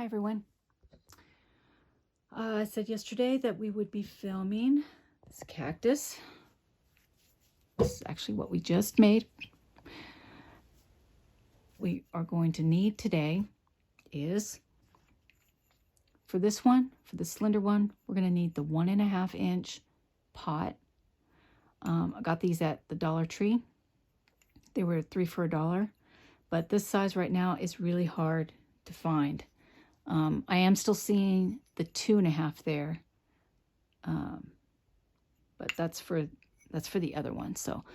Hi everyone. I said yesterday that we would be filming this cactus. This is actually what we just made. We are going to need today is, for this one, for the slender one, we're going to need the 1.5 inch pot. I got these at the Dollar Tree. They were 3 for $1, but this size right now is really hard to find. I am still seeing the 2.5 there, but that's for the other one. So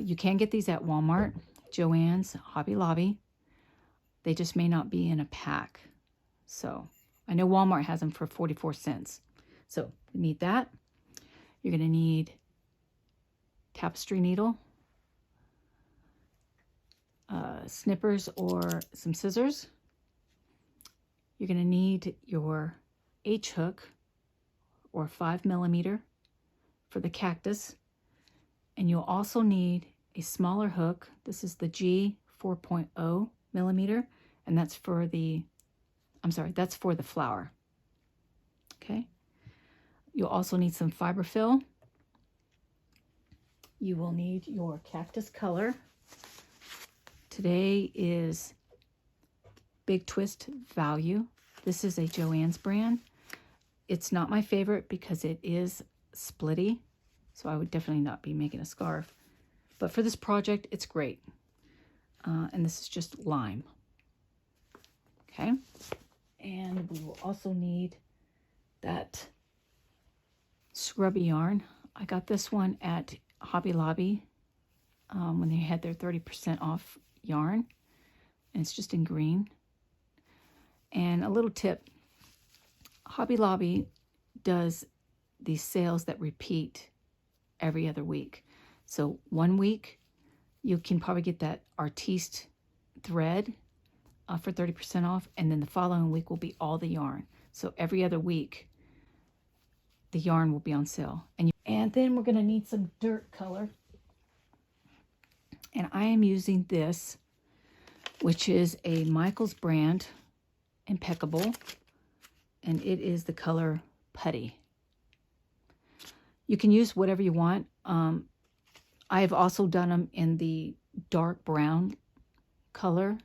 you can get these at Walmart, Joann's, Hobby Lobby. They just may not be in a pack. So I know Walmart has them for 44 cents. So you need that. You're going to need tapestry needle, snippers or some scissors. You're going to need your H hook or 5mm for the cactus. And you'll also need a smaller hook. This is the G 4.0 millimeter, and that's for the, that's for the flower. Okay. You'll also need some fiberfill. You will need your cactus color. Today is Big Twist Value. This is a Joann's brand. It's not my favorite because it is splitty, so I would definitely not be making a scarf. But for this project, it's great. And this is just lime. Okay. And we will also need that scrubby yarn. I got this one at Hobby Lobby when they had their 30% off yarn. And it's just in green. And a little tip, Hobby Lobby does these sales that repeat every other week. So one week, you can probably get that artiste thread for 30% off, and then the following week will be all the yarn. So every other week, the yarn will be on sale. And then we're going to need some dirt color. And I am using this, which is a Michaels brand, Impeccable, and it is the color Putty. You can use whatever you want. I have also done them in the dark brown color,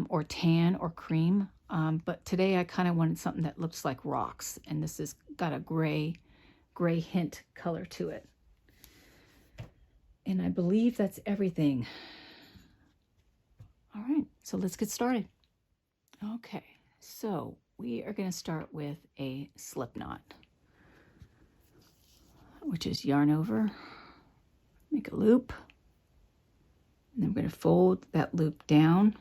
or tan or cream, but today I kind of wanted something that looks like rocks, and this has got a gray hint color to it. And I believe that's everything. All right, so let's get started. Okay, so we are going to start with a slip knot, which is yarn over, make a loop, and then we're going to fold that loop down.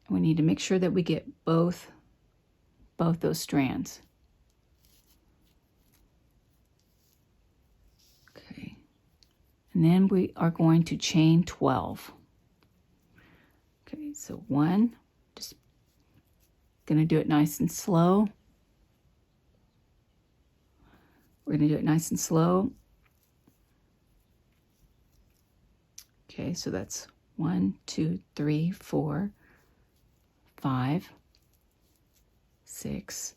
And we need to make sure that we get both those strands. Okay. And then we are going to chain 12. Okay, so 1, just going to do it nice and slow. We're going to do it nice and slow. Okay, so that's 1, 2, 3, 4, 5, 6,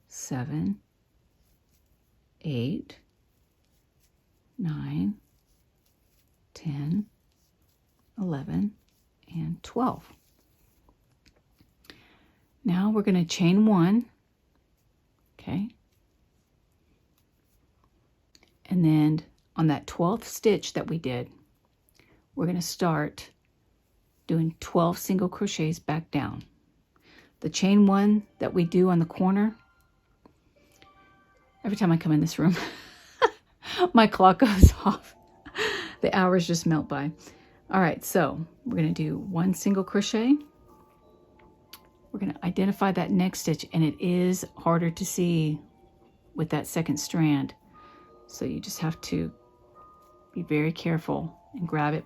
7, 8, 9, 10, 11, and 12. Now we're going to chain 1, okay? And then on that 12th stitch that we did, we're going to start doing 12 single crochets back down. The chain 1 that we do on the corner, every time I come in this room, my clock goes off. The hours just melt by. All right, so we're going to do 1 single crochet. We're going to identify that next stitch, and it is harder to see with that second strand. So you just have to be very careful and grab them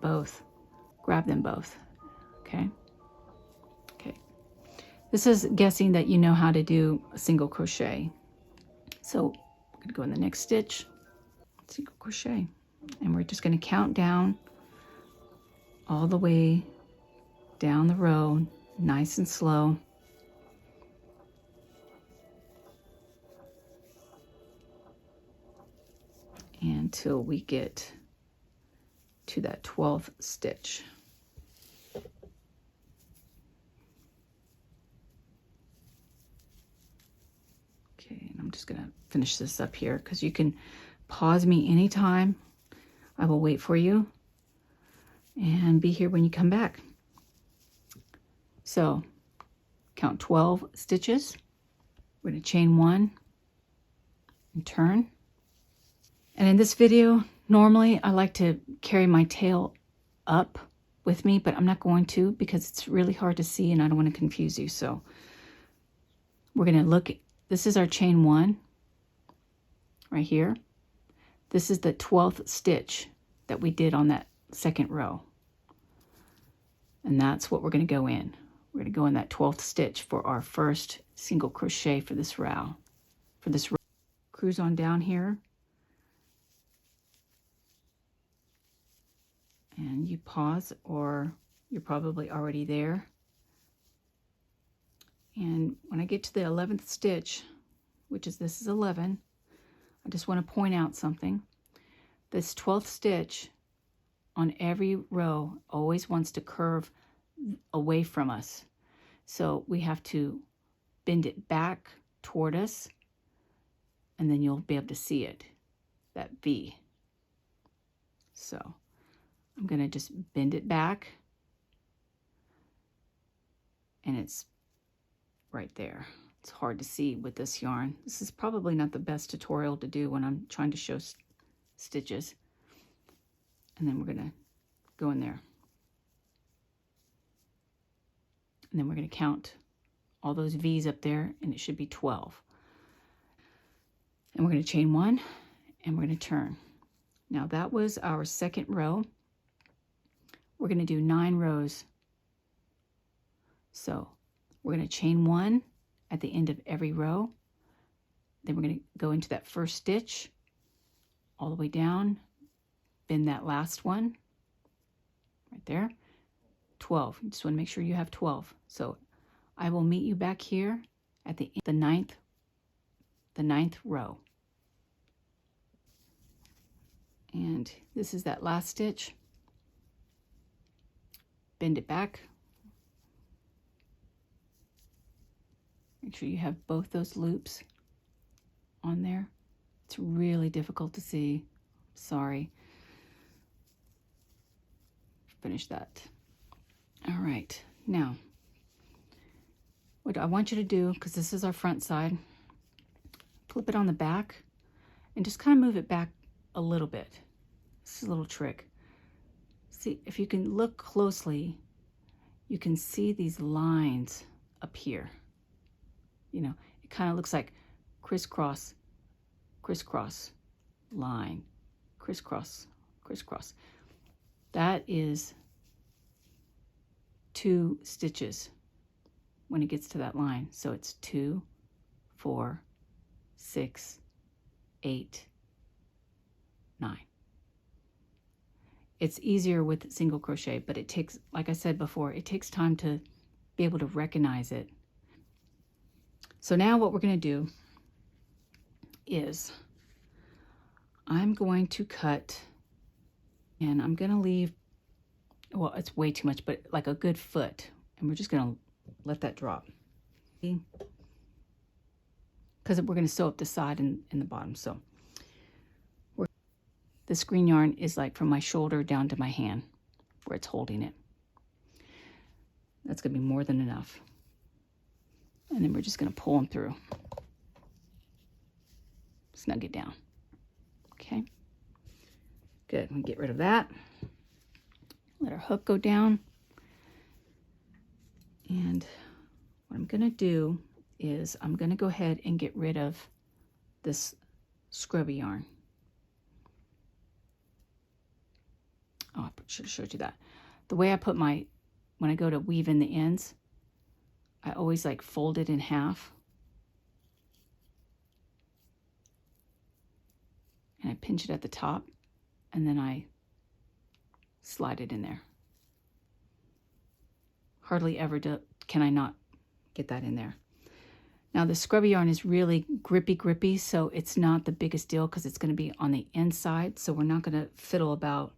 both. Okay. Okay. This is guessing that you know how to do a single crochet. So we're going to go in the next stitch, single crochet, and we're just going to count down all the way down the row, nice and slow. Until we get to that 12th stitch. Okay, and I'm just gonna finish this up here because you can pause me anytime. I will wait for you and be here when you come back. So count 12 stitches. We're gonna chain 1 and turn. And in this video, normally I like to carry my tail up with me, but I'm not going to because it's really hard to see and I don't want to confuse you. So we're going to look, this is our chain 1 right here. This is the 12th stitch that we did on that second row. And that's what we're going to go in. We're going to go in that 12th stitch for our first single crochet for this row. Cruise on down here. And you pause, or you're probably already there. And when I get to the 11th stitch, which is, this is 11, I just want to point out something. This 12th stitch on every row always wants to curve away from us. So we have to bend it back toward us, and then you'll be able to see it, that V. So I'm going to just bend it back, and it's right there. It's hard to see with this yarn. This is probably not the best tutorial to do when I'm trying to show stitches. And then we're going to go in there. And then we're going to count all those V's up there, and it should be 12. And we're going to chain 1, and we're going to turn. Now that was our second row. We're going to do 9 rows. So we're going to chain 1 at the end of every row. Then we're going to go into that first stitch all the way down, bend that last one right there. 12. You just want to make sure you have 12. So I will meet you back here at the ninth row. And this is that last stitch. Bend it back. Make sure you have both those loops on there. It's really difficult to see. Sorry. Finish that. All right. Now, what I want you to do, because this is our front side, flip it on the back and just kind of move it back a little bit. This is a little trick. See, if you can look closely, you can see these lines up here. You know, it kind of looks like crisscross, crisscross line, crisscross, crisscross. That is 2 stitches when it gets to that line. So it's 2, 4, 6, 8, 9. It's easier with single crochet, but it takes, like I said before, it takes time to be able to recognize it. So now what we're going to do is I'm going to cut, and I'm going to leave, well, it's way too much, but like a good foot, and we're just going to let that drop. Because we're going to sew up the side and the bottom. So this green yarn is like from my shoulder down to my hand where it's holding it. That's going to be more than enough. And then we're just going to pull them through. Snug it down. Okay. Good. We get rid of that. Let our hook go down. And what I'm going to do is I'm going to go ahead and get rid of this scrubby yarn. Oh, I should have showed you that. The way I put my, when I go to weave in the ends, I always like fold it in half. And I pinch it at the top, and then I slide it in there. hardly ever can I not get that in there. Now the scrubby yarn is really grippy, so it's not the biggest deal because it's going to be on the inside. So we're not going to fiddle about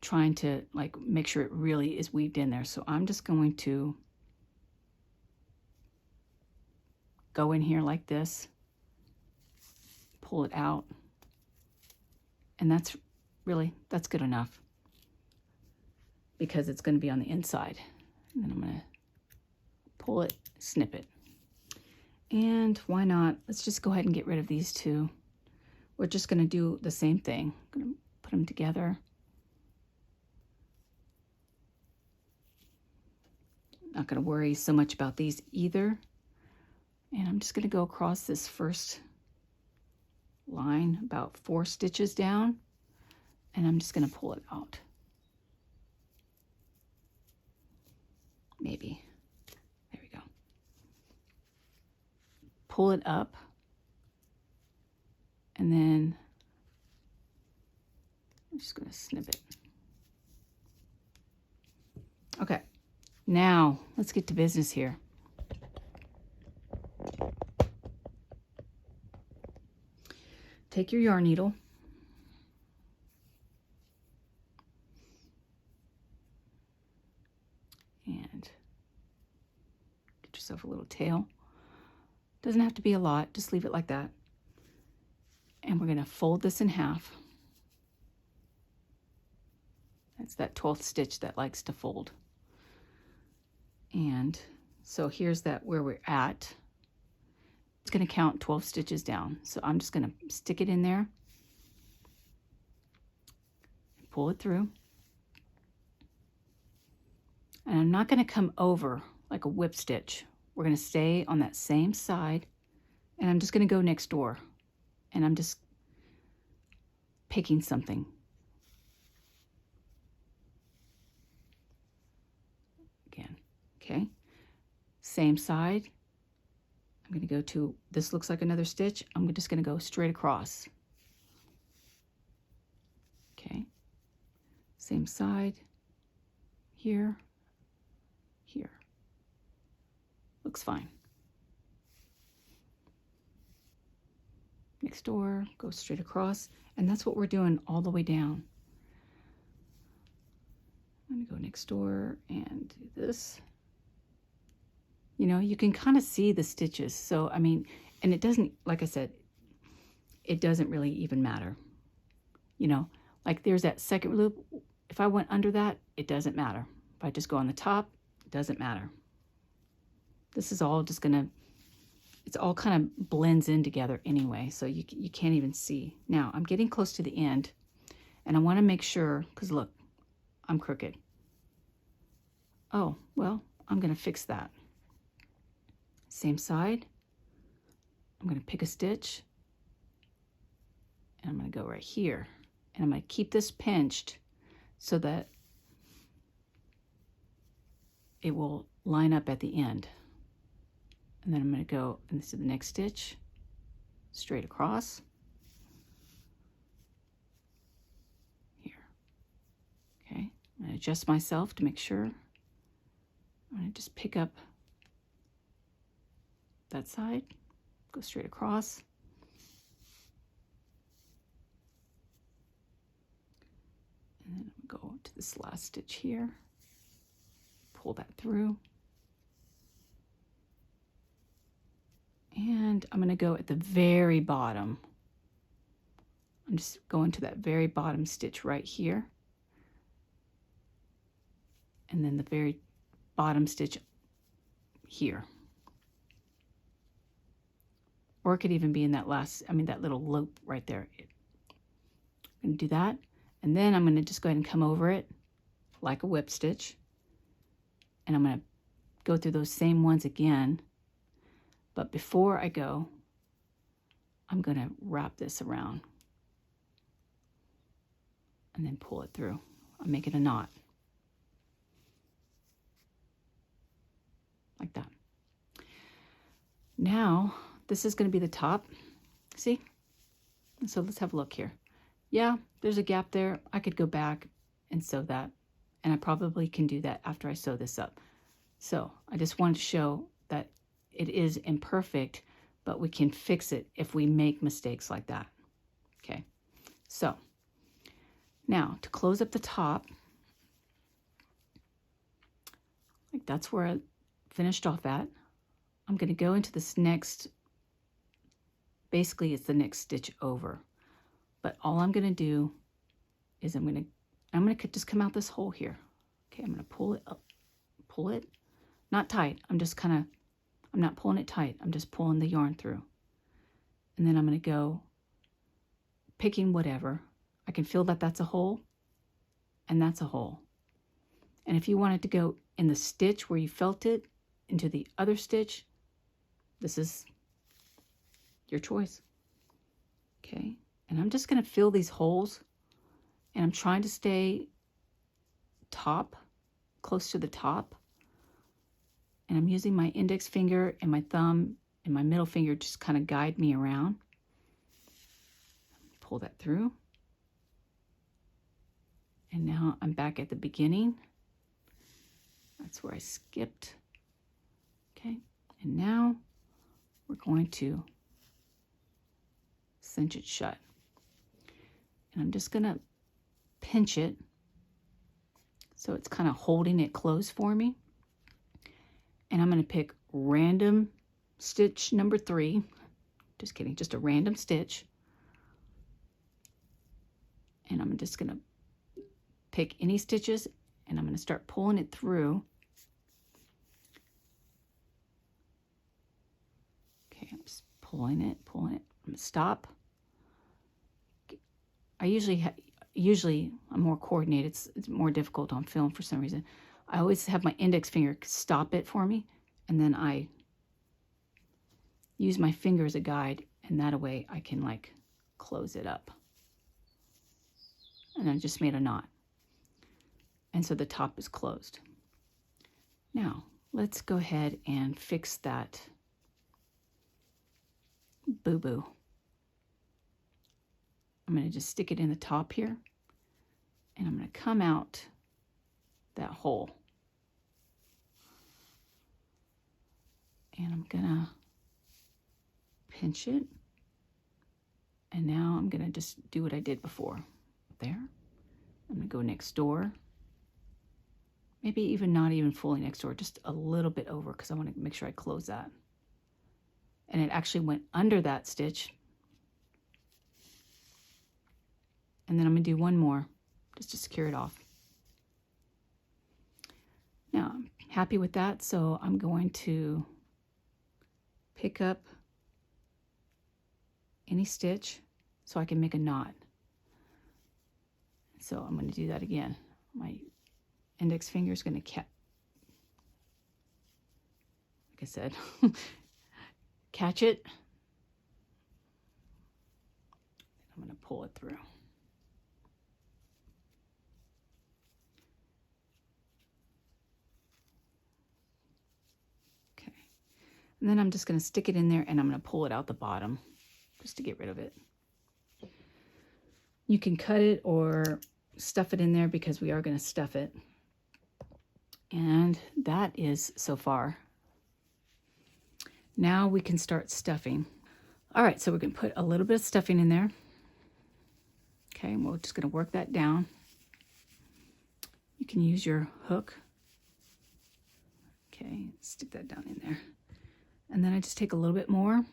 trying to like make sure it really is weaved in there. So I'm just going to go in here like this, pull it out, and that's good enough because it's going to be on the inside. And then I'm going to pull it, snip it. And why not? Let's just go ahead and get rid of these two. We're just going to do the same thing. I'm going to put them together. Not going to worry so much about these either. And I'm just going to go across this first line about 4 stitches down, and I'm just going to pull it out. Maybe. There we go. Pull it up, and then I'm just going to snip it. Okay, now let's get to business here. Take your yarn needle and get yourself a little tail. Doesn't have to be a lot, just leave it like that. And we're going to fold this in half. That's that 12th stitch that likes to fold. And so here's that where we're at. It's going to count 12 stitches down. So I'm just going to stick it in there, pull it through. And I'm not going to come over like a whip stitch. We're going to stay on that same side, and I'm just going to go next door, and I'm just picking something. Again, okay? Same side. I'm going to go to, this looks like another stitch. I'm just going to go straight across. Okay. Same side. Here. Here. Looks fine. Next door, go straight across. And that's what we're doing all the way down. I'm going to go next door and do this. You know, you can kind of see the stitches. So, I mean, and it doesn't, like I said, it doesn't really even matter. You know, like there's that second loop. If I went under that, it doesn't matter. If I just go on the top, it doesn't matter. This is all just gonna, it's all kind of blends in together anyway. So you can't even see. Now, I'm getting close to the end, and I want to make sure, because look, I'm crooked. Oh, well, I'm going to fix that. Same side. I'm going to pick a stitch, and I'm going to go right here, and I'm going to keep this pinched so that it will line up at the end. And then I'm going to go into the next stitch, straight across. Here. Okay, I'm going to adjust myself to make sure. I'm going to just pick up that side, go straight across. And then I'm going to go to this last stitch here, pull that through. And I'm going to go at the very bottom. I'm just going to that very bottom stitch right here. And then the very bottom stitch here. Or it could even be in that last, that little loop right there. I'm going to do that. And then I'm going to just go ahead and come over it like a whip stitch. And I'm going to go through those same ones again. But before I go, I'm going to wrap this around and then pull it through. I'll make it a knot. Like that. Now, this is going to be the top. See? So let's have a look here. Yeah, there's a gap there. I could go back and sew that and I probably can do that after I sew this up. So I just wanted to show that it is imperfect, but we can fix it if we make mistakes like that. Okay, so now to close up the top, like that's where I finished off at. I'm going to go into this next, basically it's the next stitch over, but all I'm going to do is I'm going to just come out this hole here. Okay, I'm going to pull it up, pull it, not tight. I'm not pulling it tight. I'm just pulling the yarn through. And then I'm going to go picking whatever. I can feel that that's a hole and that's a hole. And if you wanted to go in the stitch where you felt it into the other stitch, this is your choice. Okay, and I'm just going to fill these holes, and I'm trying to stay close to the top. And I'm using my index finger and my thumb and my middle finger just kind of guide me around. Pull that through. And now I'm back at the beginning. That's where I skipped. Okay, and now we're going to cinch it shut. And I'm just going to pinch it so it's kind of holding it closed for me. And I'm going to pick random stitch number 3. Just kidding, just a random stitch. And I'm just going to pick any stitches, and I'm going to start pulling it through. Okay, I'm just pulling it. I'm going to stop. I usually I'm more coordinated. It's more difficult on film for some reason. I always have my index finger stop it for me, and then I use my finger as a guide, and that way I can like close it up. And I just made a knot. And so the top is closed. Now, let's go ahead and fix that boo-boo. I'm going to just stick it in the top here, and I'm going to come out that hole. And I'm going to pinch it. And now I'm going to just do what I did before. There. I'm going to go next door. Maybe even not even fully next door, just a little bit over, because I want to make sure I close that. And it actually went under that stitch. And then I'm going to do one more just to secure it off. Now I'm happy with that, so I'm going to pick up any stitch so I can make a knot. So I'm going to do that again. My index finger is going to like I said, catch it. I'm going to pull it through. Okay. And then I'm just going to stick it in there, and I'm going to pull it out the bottom just to get rid of it. You can cut it or stuff it in there, because we are going to stuff it. And that is so far. Now we can start stuffing. All right, so we're going to put a little bit of stuffing in there. Okay, and we're just going to work that down. You can use your hook. Okay, stick that down in there. And then I just take a little bit more.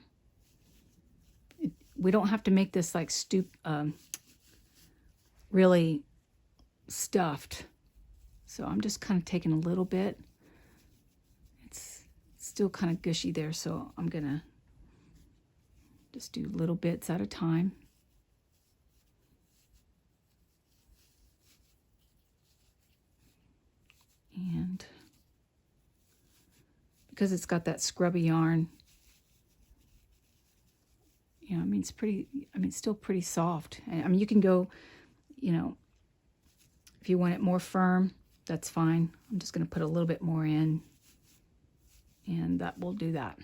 We don't have to make this like really stuffed. So I'm just kind of taking a little bit. It's still kind of gushy there, so I'm going to just do little bits at a time. And because it's got that scrubby yarn, you know, I mean, it's pretty, I mean, it's still pretty soft. I mean, you can go, you know, if you want it more firm, that's fine. I'm just going to put a little bit more in, and that will do that.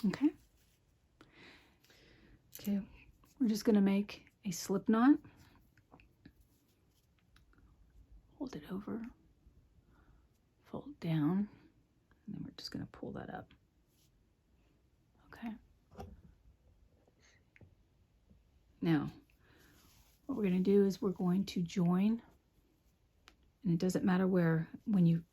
Okay. Okay, we're just going to make a slip knot. fold it over, fold down, and then we're just going to pull that up. Okay. Now, what we're going to do is we're going to join, and it doesn't matter where, when you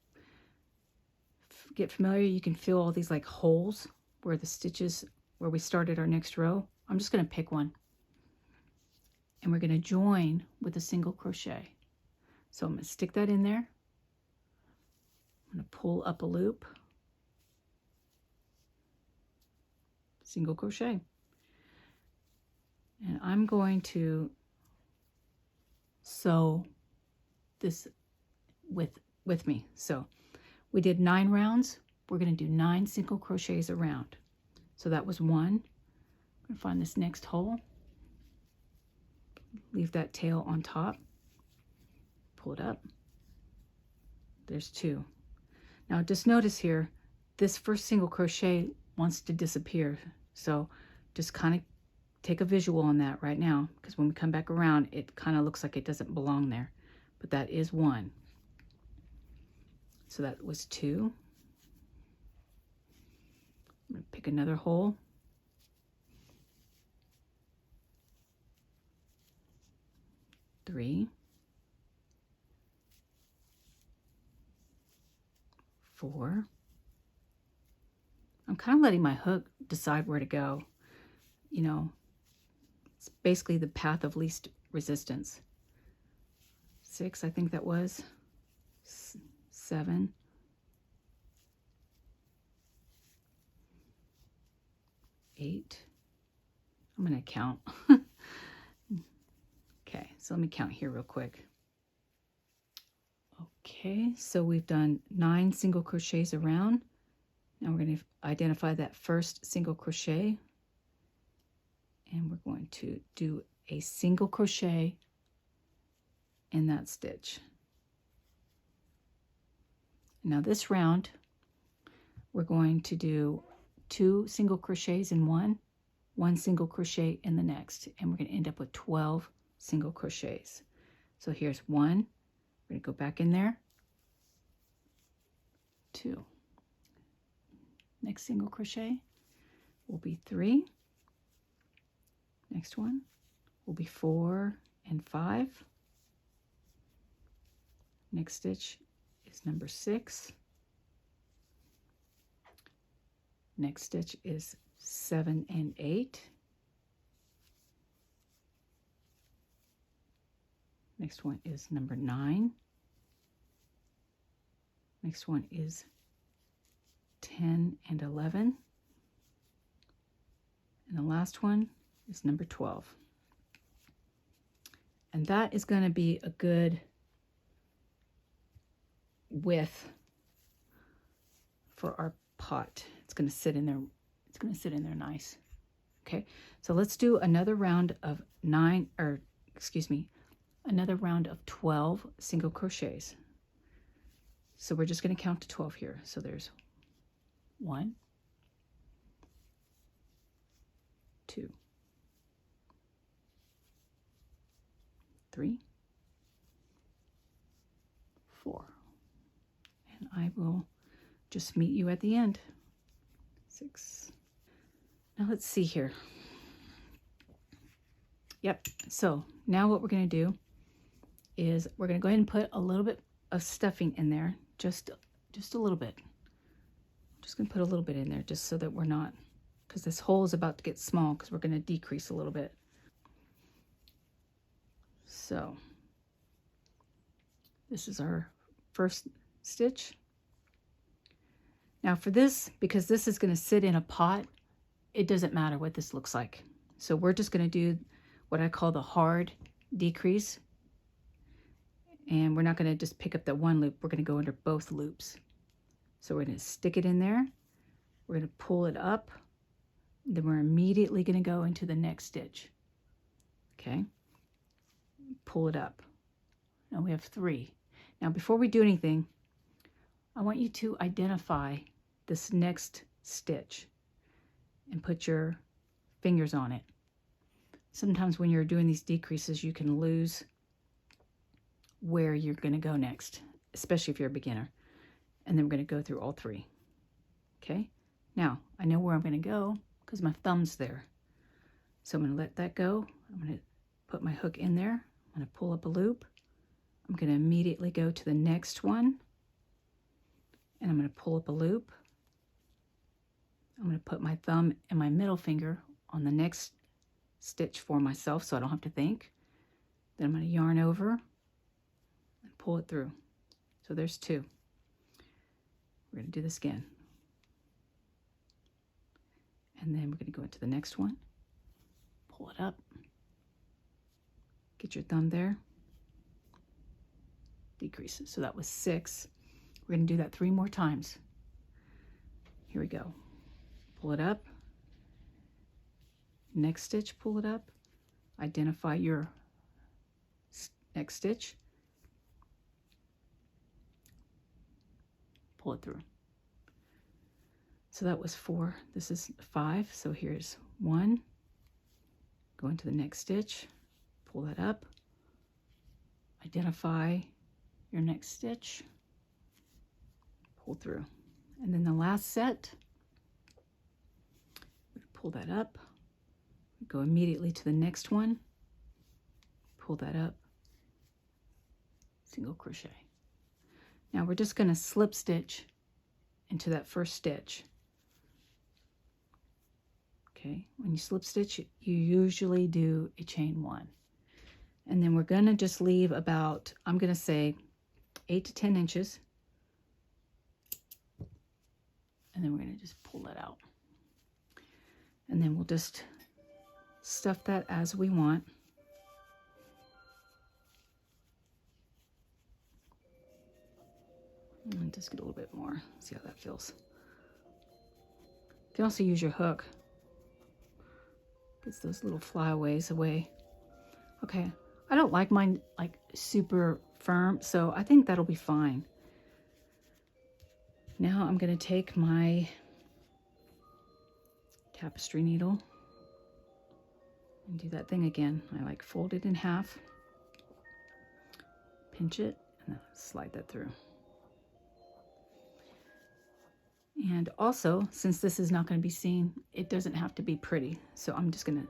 get familiar, you can feel all these like holes where the stitches, where we started our next row. I'm just going to pick one, and we're going to join with a single crochet. So I'm going to stick that in there. I'm going to pull up a loop, single crochet, and I'm going to sew this with me. So we did 9 rounds. We're going to do 9 single crochets around. So that was 1. I'm going to find this next hole, leave that tail on top, pull it up. There's 2. Now just notice here, this first single crochet wants to disappear. So just kind of take a visual on that right now, because when we come back around, it kind of looks like it doesn't belong there. But that is 1. So that was 2. I'm going to pick another hole. 3. 4. I'm kind of letting my hook decide where to go. You know, it's basically the path of least resistance. 6, I think that was. 7. 8. I'm going to count. Okay, so let me count here real quick. Okay, so we've done 9 single crochets around. Now we're going to identify that first single crochet, and we're going to do a single crochet in that stitch. Now this round, we're going to do 2 single crochets in one, 1 single crochet in the next, and we're going to end up with 12 single crochets. So here's 1. We're going to go back in there. 2. Next single crochet will be 3. Next one will be 4 and 5. Next stitch is number 6. Next stitch is 7 and 8. Next one is number 9. Next one is 10 and 11. And the last one is number 12. And that is going to be a good width for our pot. It's going to sit in there. It's going to sit in there nice. Okay, so let's do another round of another round of 12 single crochets. So we're just going to count to 12 here. So there's 1, 2, 3, 4. And I will just meet you at the end. 6. Now let's see here. Yep, so now what we're going to do is we're going to go ahead and put a little bit of stuffing in there, just a little bit. I'm just going to put a little bit in there just so that we're not, because this hole is about to get small because we're going to decrease a little bit. So this is our first stitch. Now for this, because this is going to sit in a pot, it doesn't matter what this looks like. So we're just going to do what I call the hard decrease. And we're not going to just pick up that one loop. We're going to go under both loops. So we're going to stick it in there. We're going to pull it up. Then we're immediately going to go into the next stitch. Okay. Pull it up. Now we have 3. Now before we do anything, I want you to identify this next stitch and put your fingers on it. Sometimes when you're doing these decreases, you can lose where you're going to go next, especially if you're a beginner. And then we're going to go through all 3. Okay, now I know where I'm going to go because my thumb's there. So I'm going to let that go. I'm going to put my hook in there. I'm going to pull up a loop. I'm going to immediately go to the next one. And I'm going to pull up a loop. I'm going to put my thumb and my middle finger on the next stitch for myself so I don't have to think. Then I'm going to yarn over and pull it through. So there's 2. We're going to do this again. And then we're going to go into the next one. Pull it up. Get your thumb there. Decrease it. So that was 6. We're going to do that 3 more times. Here we go. Pull it up. Next stitch, pull it up. Identify your next stitch. Pull it through. So that was 4. This is 5. So here's 1. Go into the next stitch. Pull that up. Identify your next stitch. Pull through. And then the last set, pull that up. Go immediately to the next one. Pull that up. Single crochet. Now we're just going to slip stitch into that first stitch. Okay, when you slip stitch, you usually do a chain 1. And then we're going to just leave about, I'm going to say 8 to 10 inches. And then we're going to just pull that out. And then we'll just stuff that as we want. And just get a little bit more, see how that feels. You can also use your hook. Gets those little flyaways away. Okay, I don't like mine like super firm, so I think that'll be fine. Now I'm going to take my tapestry needle and do that thing again. I like fold it in half, pinch it, and then slide that through. And also, since this is not going to be seen, it doesn't have to be pretty. So I'm just going to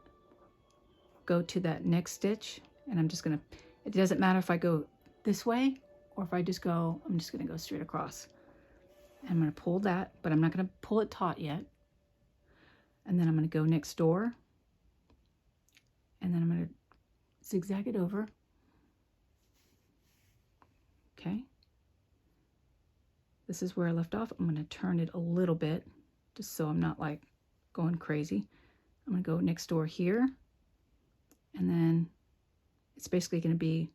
go to that next stitch, and I'm just going to, it doesn't matter if I go this way or if I just go, I'm just going to go straight across. And I'm going to pull that, but I'm not going to pull it taut yet. And then I'm going to go next door, and then I'm going to zigzag it over. Okay. This is where I left off. I'm going to turn it a little bit just so I'm not like going crazy. I'm going to go next door here, and then it's basically going to be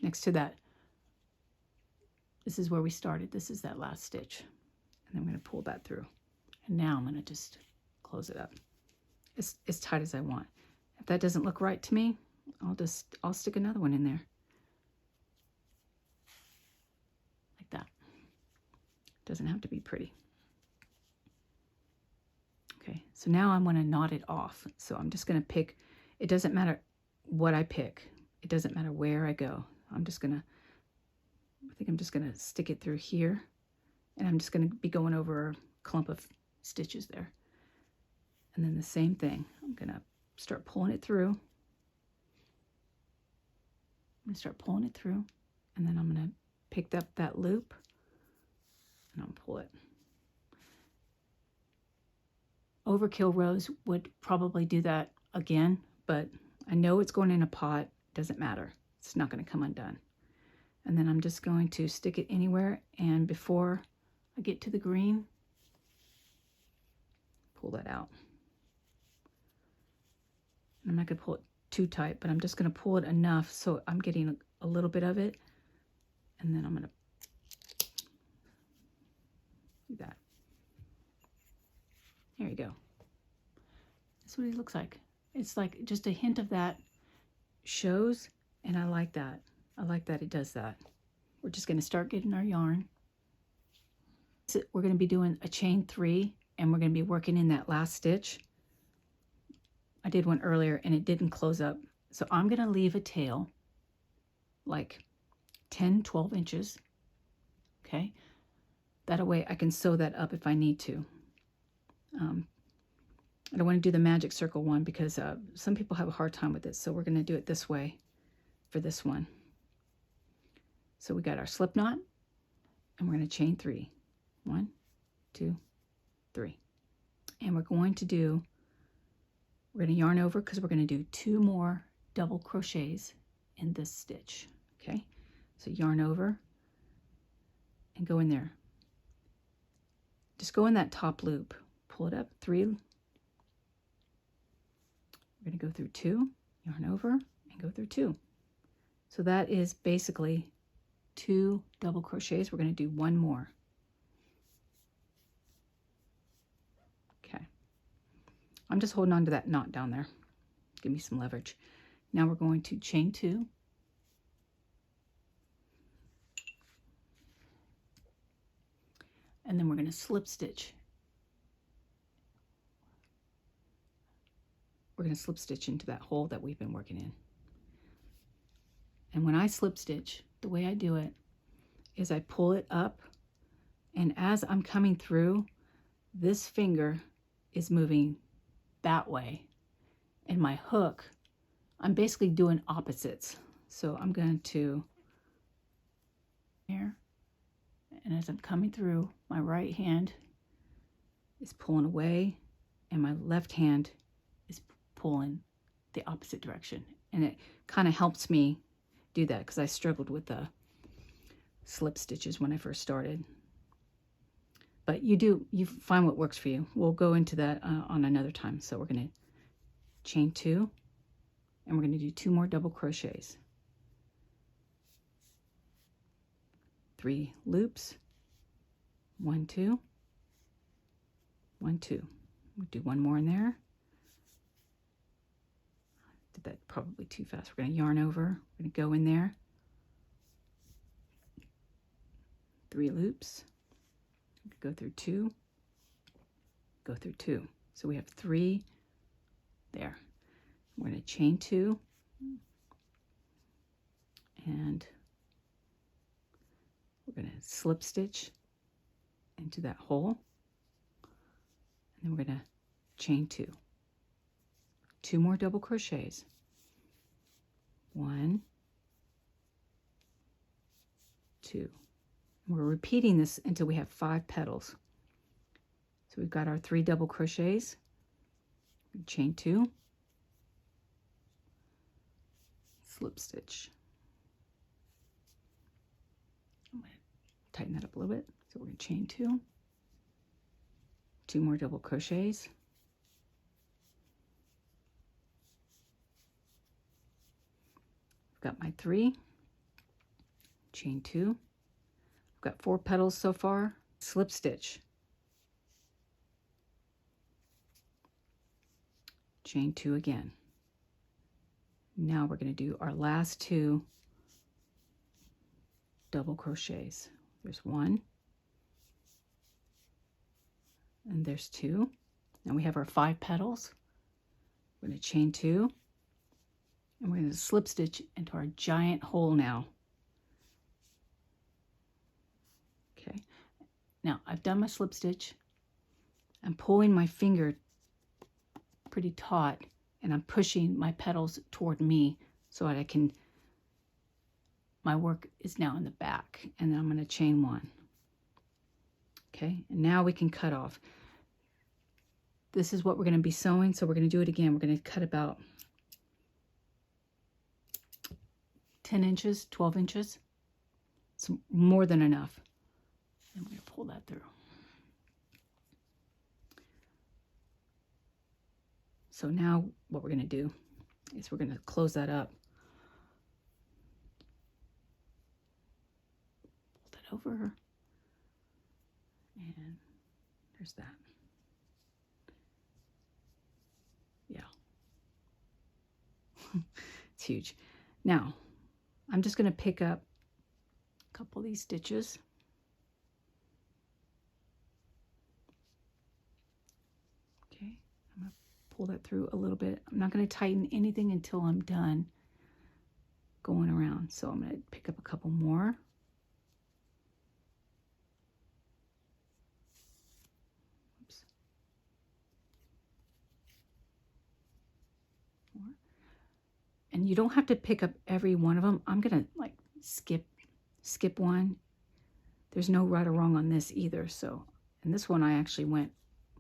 next to that. This is where we started. This is that last stitch. And I'm going to pull that through. And now I'm going to just close it up as tight as I want. If that doesn't look right to me, I'll stick another one in there. Like that. Doesn't have to be pretty. Okay, so now I'm going to knot it off. So I'm just going to pick, it doesn't matter what I pick. It doesn't matter where I go. I'm just going to, I think I'm just going to stick it through here. And I'm just going to be going over a clump of stitches there. And then the same thing. I'm going to start pulling it through. I'm going to start pulling it through. And then I'm going to pick up that loop. And I'll pull it. Overkill rows would probably do that again, but I know it's going in a pot. Doesn't matter. It's not going to come undone. And then I'm just going to stick it anywhere, and before I get to the green, pull that out. And I'm not going to pull it too tight, but I'm just going to pull it enough so I'm getting a little bit of it, and then I'm going to that. There you go. That's what it looks like. It's like just a hint of that shows, and I like that. I like that it does that. We're just going to start getting our yarn. So we're going to be doing a chain 3, and we're going to be working in that last stitch. I did one earlier and it didn't close up. So I'm going to leave a tail like 10, 12 inches. Okay, that way I can sew that up if I need to. I don't want to do the magic circle one because some people have a hard time with it, so we're going to do it this way for this one. So we got our slip knot, and we're going to chain 3. 1, 2, 3. And we're going to yarn over because we're going to do 2 more double crochets in this stitch. Okay, so yarn over and go in there. Just go in that top loop, pull it up, 3. We're going to go through 2, yarn over, and go through 2. So that is basically 2 double crochets. We're going to do 1 more. Okay. I'm just holding on to that knot down there. Give me some leverage. Now we're going to chain 2. And then we're going to slip stitch. We're going to slip stitch into that hole that we've been working in. And when I slip stitch, the way I do it is I pull it up, and as I'm coming through, this finger is moving that way, and my hook, I'm basically doing opposites. So I'm going to here, and as I'm coming through, my right hand is pulling away, and my left hand is pulling the opposite direction. And it kind of helps me do that because I struggled with the slip stitches when I first started. But you find what works for you. We'll go into that on another time. So we're going to chain 2, and we're going to do 2 more double crochets. 3 loops, 1, 2, 1, 2. We'll do 1 more in there. Did that probably too fast. We're going to yarn over. We're going to go in there. 3 loops. Go through 2. Go through 2. So we have 3 there. We're going to chain 2. And we're going to slip stitch into that hole. And then we're going to chain 2. 2 more double crochets. 1, 2. We're repeating this until we have 5 petals. So we've got our 3 double crochets, chain 2, slip stitch. I'm going to tighten that up a little bit. So we're going to chain 2, 2 more double crochets, got my 3, chain 2. I've got 4 petals so far. Slip stitch, chain 2 again. Now we're going to do our last 2 double crochets. There's 1, and there's 2. Now we have our 5 petals. We're going to chain 2. And we're going to slip stitch into our giant hole now. Okay. Now I've done my slip stitch. I'm pulling my finger pretty taut, and I'm pushing my petals toward me so that I can, my work is now in the back, and then I'm going to chain 1. Okay. And now we can cut off. This is what we're going to be sewing. So we're going to do it again. We're going to cut about 10 inches, 12 inches. It's more than enough. And we're going to pull that through. So now what we're going to do is we're going to close that up. Pull that over. And there's that. Yeah. It's huge. Now, I'm just going to pick up a couple of these stitches. Okay, I'm going to pull that through a little bit. I'm not going to tighten anything until I'm done. going around. So I'm going to pick up a couple more. Oops. And you don't have to pick up every one of them. I'm going to like skip one. There's no right or wrong on this either. So, and this one I actually went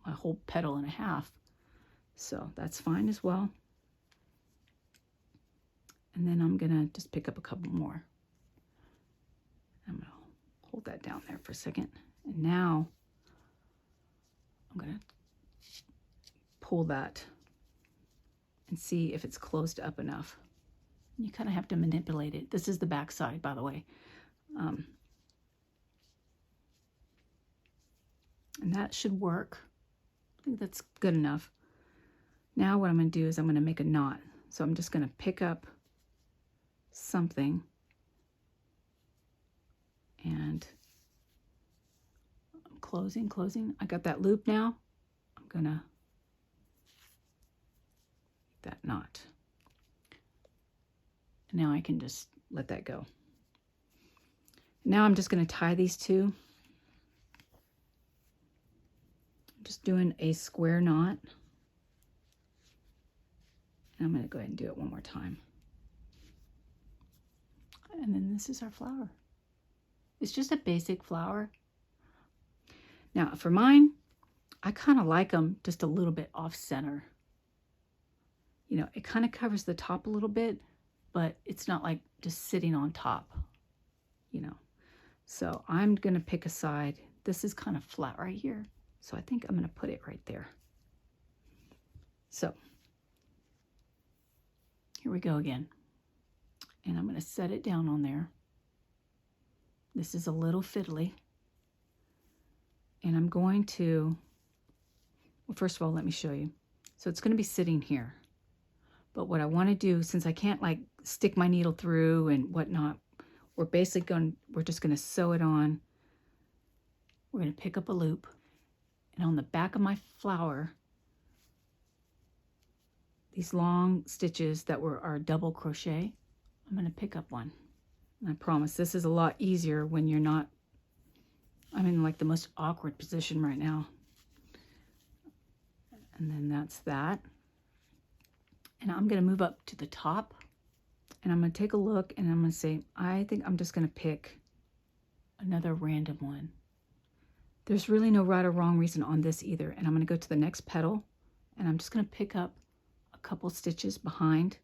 a whole petal and a half. So that's fine as well. And then I'm gonna just pick up a couple more. I'm gonna hold that down there for a second. And now I'm gonna pull that and see if it's closed up enough. You kind of have to manipulate it. This is the back side, by the way. And that should work. I think that's good enough. Now what I'm going to do is I'm going to make a knot. So I'm just going to pick up something and I'm closing. I got that loop now. I'm going to that knot. And now I can just let that go. Now I'm just going to tie these two. I'm just doing a square knot. And I'm going to go ahead and do it one more time. And then this is our flower. It's just a basic flower. Now for mine, I kind of like them just a little bit off center. You know, it kind of covers the top a little bit, but it's not like just sitting on top, you know. So I'm going to pick a side. This is kind of flat right here. So I think I'm going to put it right there. So here we go again. And I'm going to set it down on there. This is a little fiddly. And I'm going to, well, first of all, let me show you. So it's going to be sitting here. But what I want to do, since I can't like stick my needle through and whatnot, we're just going to sew it on. We're going to pick up a loop. And on the back of my flower, these long stitches that were our double crochet, I'm going to pick up one. And I promise this is a lot easier when you're not, I'm in like the most awkward position right now. And then that's that. And I'm going to move up to the top and I'm going to take a look and I'm going to say, I think I'm just going to pick another random one. There's really no right or wrong reason on this either. And I'm going to go to the next petal and I'm just going to pick up a couple stitches behind,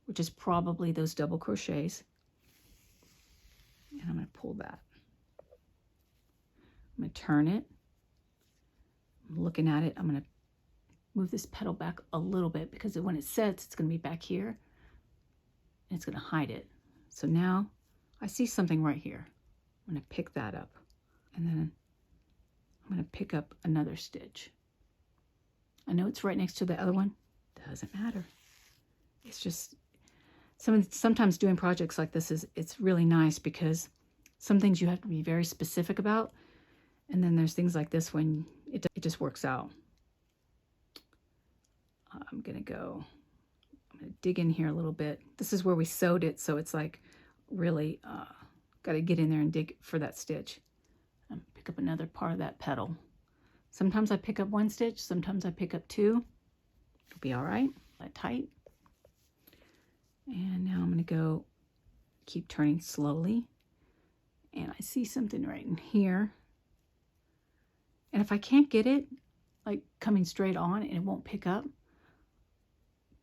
which is probably those double crochets. And I'm going to pull that. I'm going to turn it. I'm looking at it. I'm going to move this petal back a little bit because when it sets, it's going to be back here. And it's going to hide it. So now I see something right here. I'm going to pick that up. And then I'm going to pick up another stitch. I know it's right next to the other one. Doesn't matter. It's just sometimes doing projects like this it's really nice because some things you have to be very specific about. And then there's things like this when it just works out. I'm going to dig in here a little bit. This is where we sewed it, so it's like really got to get in there and dig for that stitch. Pick up another part of that petal. Sometimes I pick up one stitch, sometimes I pick up two. It'll be all right. That tight. And now I'm going to go keep turning slowly. And I see something right in here. And if I can't get it, like coming straight on and it won't pick up,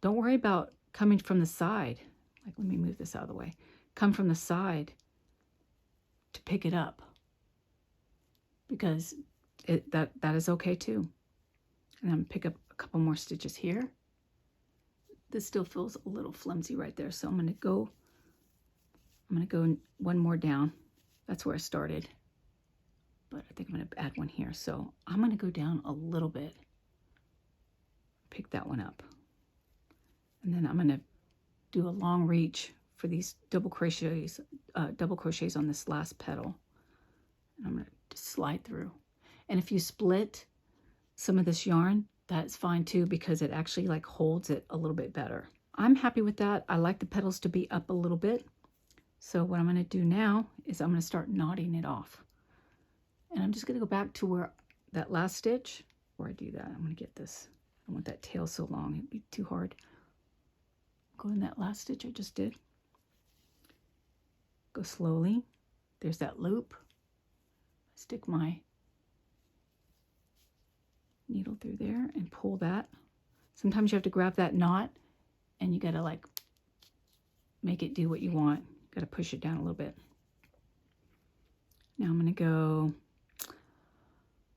don't worry about coming from the side. Like, let me move this out of the way. Come from the side to pick it up. Because that is okay too. And I'm going to pick up a couple more stitches here. This still feels a little flimsy right there. So I'm going to go one more down. That's where I started. But I think I'm going to add one here. So I'm going to go down a little bit. Pick that one up. And then I'm going to do a long reach for these double crochets on this last petal. And I'm going to just slide through. And if you split some of this yarn, that's fine too, because it actually like holds it a little bit better. I'm happy with that. I like the petals to be up a little bit. So what I'm going to do now is I'm going to start knotting it off. And I'm just going to go back to where that last stitch. Before I do that, I'm going to get this. I don't want that tail so long. It'd be too hard. Go in that last stitch I just did. Go slowly. There's that loop. Stick my needle through there and pull that. Sometimes you have to grab that knot and you got to like make it do what you want. Got to push it down a little bit. Now I'm going to go,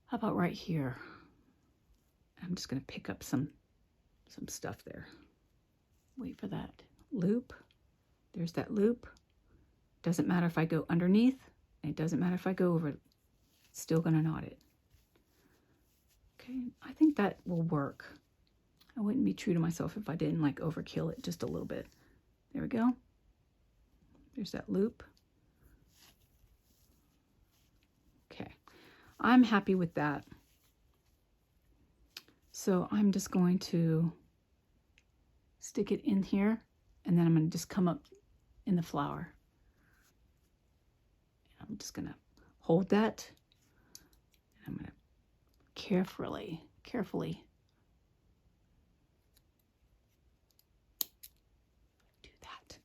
how about right here? I'm just going to pick up some stuff there. Wait for that loop. There's that loop. Doesn't matter if I go underneath. It doesn't matter if I go over. It's still going to knot it. Okay, I think that will work. I wouldn't be true to myself if I didn't like overkill it just a little bit. There we go. There's that loop. Okay, I'm happy with that. So I'm just going to stick it in here, and then I'm going to just come up in the flower. I'm just going to hold that. And I'm going to carefully do that.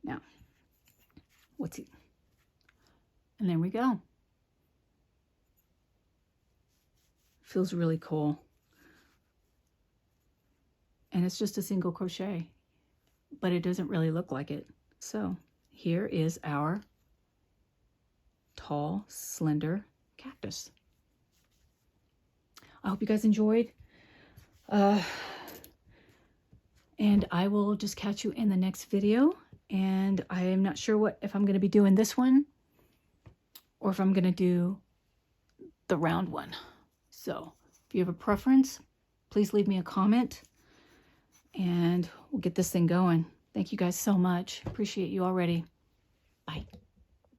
Now, what's it? And there we go. Feels really cool. And it's just a single crochet, but it doesn't really look like it. So here is our tall, slender cactus. I hope you guys enjoyed. And I will just catch you in the next video. And I am not sure if I'm going to be doing this one or if I'm going to do the round one. So if you have a preference, please leave me a comment and we'll get this thing going. Thank you guys so much. Appreciate you already. Bye.